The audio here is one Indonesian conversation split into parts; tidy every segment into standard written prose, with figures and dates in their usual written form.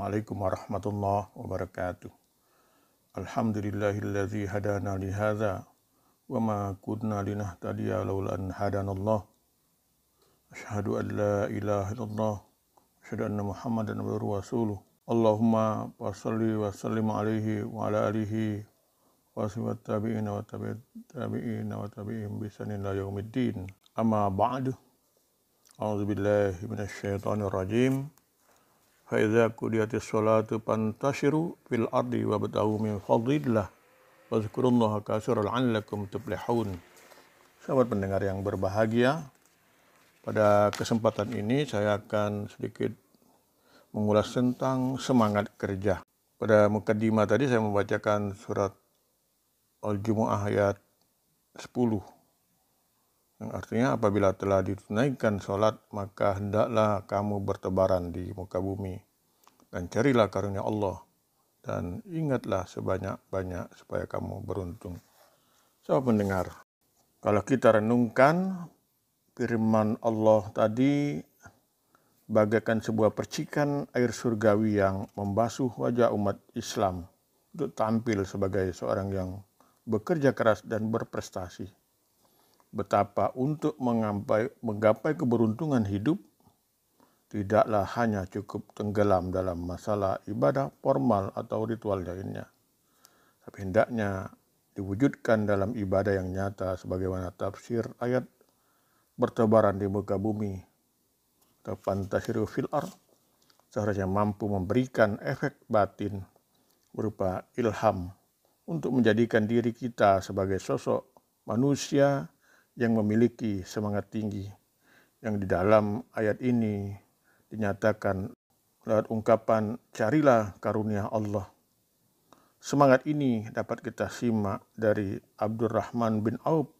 Assalamualaikum warahmatullahi wabarakatuh. Alhamdulillahilladzi hadana li hadza wa ma kunna linahtadiya laula an hadanallah. Asyhadu an la ilaha illallah, asyhadu anna Muhammadan abduhu wa rasuluh. Allahumma shalli wa sallim alaihi wa ala alihi wa sahbihi tabi'in wa tabi'in wa tabi'in bi ihsanin ila yaumiddin. Amma ba'du. A'udzubillahi minasyaitonir rajim. Fa idza qudiyatis sholatu fantashiru fil ardi wabtaghu min fadlillah wazkurullaha katsiran la'allakum tuflihun. Sahabat pendengar yang berbahagia, pada kesempatan ini saya akan sedikit mengulas tentang semangat kerja. Pada mukaddimah tadi saya membacakan surat Al-Jumu'ah ayat 10, yang artinya apabila telah ditunaikan sholat maka hendaklah kamu bertebaran di muka bumi dan carilah karunia Allah dan ingatlah sebanyak-banyak supaya kamu beruntung. Sahabat pendengar, kalau kita renungkan firman Allah tadi bagaikan sebuah percikan air surgawi yang membasuh wajah umat Islam untuk tampil sebagai seorang yang bekerja keras dan berprestasi. Betapa untuk menggapai keberuntungan hidup tidaklah hanya cukup tenggelam dalam masalah ibadah formal atau ritual lainnya, tapi hendaknya diwujudkan dalam ibadah yang nyata sebagaimana tafsir ayat bertebaran di muka bumi atau fantasiru fil ard seharusnya mampu memberikan efek batin berupa ilham untuk menjadikan diri kita sebagai sosok manusia yang memiliki semangat tinggi, yang di dalam ayat ini dinyatakan lewat ungkapan carilah karunia Allah. Semangat ini dapat kita simak dari Abdurrahman bin Auf,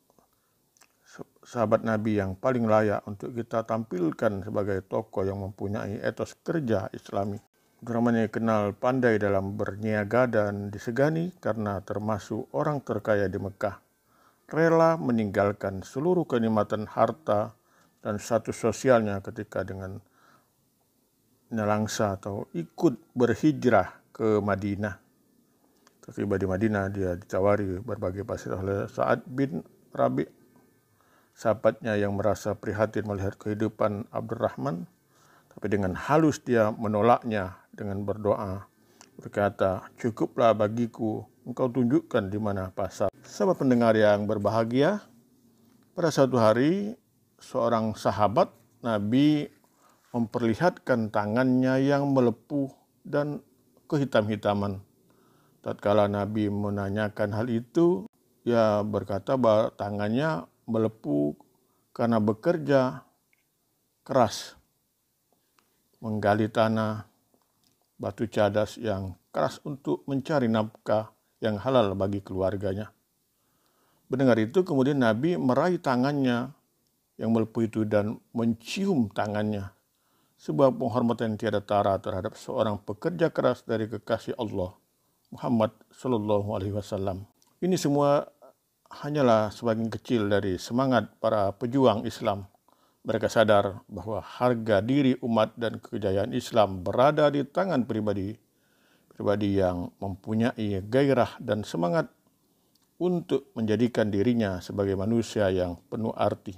sahabat Nabi yang paling layak untuk kita tampilkan sebagai tokoh yang mempunyai etos kerja Islami. Abdurrahman yang kenal pandai dalam berniaga dan disegani karena termasuk orang terkaya di Mekah. Rela meninggalkan seluruh kenikmatan harta dan status sosialnya ketika dengan nelangsa atau ikut berhijrah ke Madinah. Tiba di Madinah dia ditawari berbagai fasilitas oleh Sa'ad bin Rabi', sahabatnya yang merasa prihatin melihat kehidupan Abdurrahman, tapi dengan halus dia menolaknya dengan berdoa, berkata, cukuplah bagiku engkau tunjukkan di mana pasar. Sahabat pendengar yang berbahagia, pada suatu hari seorang sahabat Nabi memperlihatkan tangannya yang melepuh dan kehitam-hitaman. Tatkala Nabi menanyakan hal itu, ia berkata bahwa tangannya melepuh karena bekerja keras, menggali tanah, batu cadas yang keras untuk mencari nafkah yang halal bagi keluarganya. Mendengar itu kemudian Nabi meraih tangannya yang melepuh itu dan mencium tangannya. Sebuah penghormatan tiada tara terhadap seorang pekerja keras dari kekasih Allah, Muhammad Sallallahu Alaihi Wasallam. Ini semua hanyalah sebagian kecil dari semangat para pejuang Islam. Mereka sadar bahwa harga diri umat dan kejayaan Islam berada di tangan pribadi yang mempunyai gairah dan semangat untuk menjadikan dirinya sebagai manusia yang penuh arti.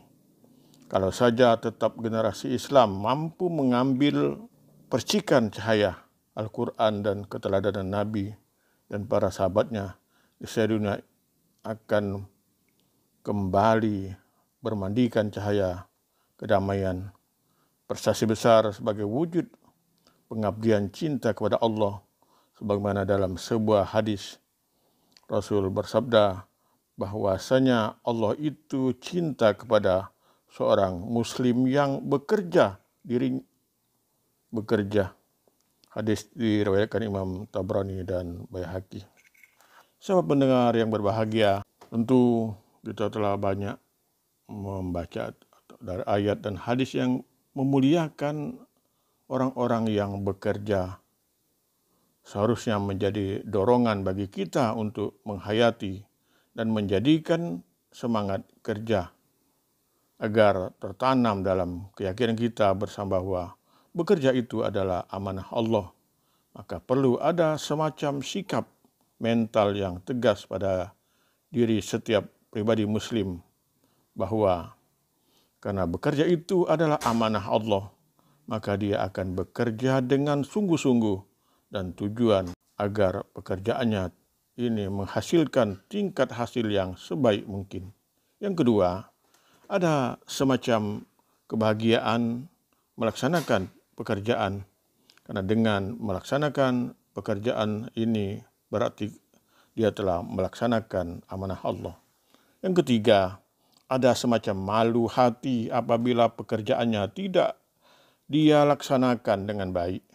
Kalau saja tetap generasi Islam mampu mengambil percikan cahaya Al-Quran dan keteladanan Nabi dan para sahabatnya, dunia akan kembali bermandikan cahaya kedamaian, prestasi besar sebagai wujud pengabdian cinta kepada Allah, sebagaimana dalam sebuah hadis Rasul bersabda bahwasanya Allah itu cinta kepada seorang muslim yang bekerja. Hadis diriwayatkan Imam Tabrani dan Baihaqi. Sahabat pendengar yang berbahagia, tentu kita telah banyak membaca dari ayat dan hadis yang memuliakan orang-orang yang bekerja. Seharusnya menjadi dorongan bagi kita untuk menghayati dan menjadikan semangat kerja agar tertanam dalam keyakinan kita bersama bahwa bekerja itu adalah amanah Allah maka perlu ada semacam sikap mental yang tegas pada diri setiap pribadi muslim bahwa karena bekerja itu adalah amanah Allah, maka dia akan bekerja dengan sungguh-sungguh dan tujuan agar pekerjaannya ini menghasilkan tingkat hasil yang sebaik mungkin. Yang kedua, ada semacam kebahagiaan melaksanakan pekerjaan, karena dengan melaksanakan pekerjaan ini berarti dia telah melaksanakan amanah Allah. Yang ketiga, ada semacam malu hati apabila pekerjaannya tidak dia laksanakan dengan baik,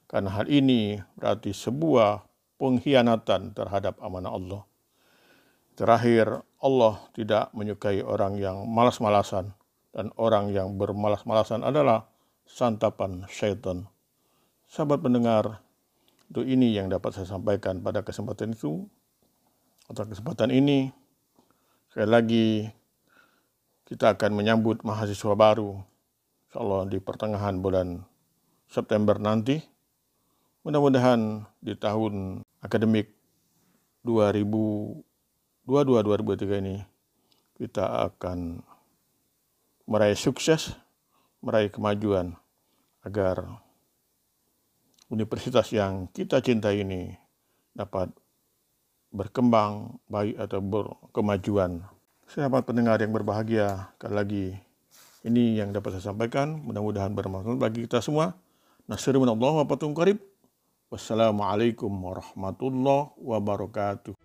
karena hal ini berarti sebuah pengkhianatan terhadap amanah Allah. Terakhir, Allah tidak menyukai orang yang malas-malasan, dan orang yang bermalas-malasan adalah santapan syaitan. Sahabat pendengar, itu ini yang dapat saya sampaikan pada kesempatan itu. Atau kesempatan ini, sekali lagi kita akan menyambut mahasiswa baru, insyaallah di pertengahan bulan September nanti. Mudah-mudahan di tahun akademik 2022-2023 ini kita akan meraih sukses, meraih kemajuan agar universitas yang kita cintai ini dapat berkembang baik atau berkemajuan. Sahabat pendengar yang berbahagia, sekali lagi ini yang dapat saya sampaikan, mudah-mudahan bermanfaat bagi kita semua. Nasrun minallah wa fatun qarib. Wassalamualaikum warahmatullahi wabarakatuh.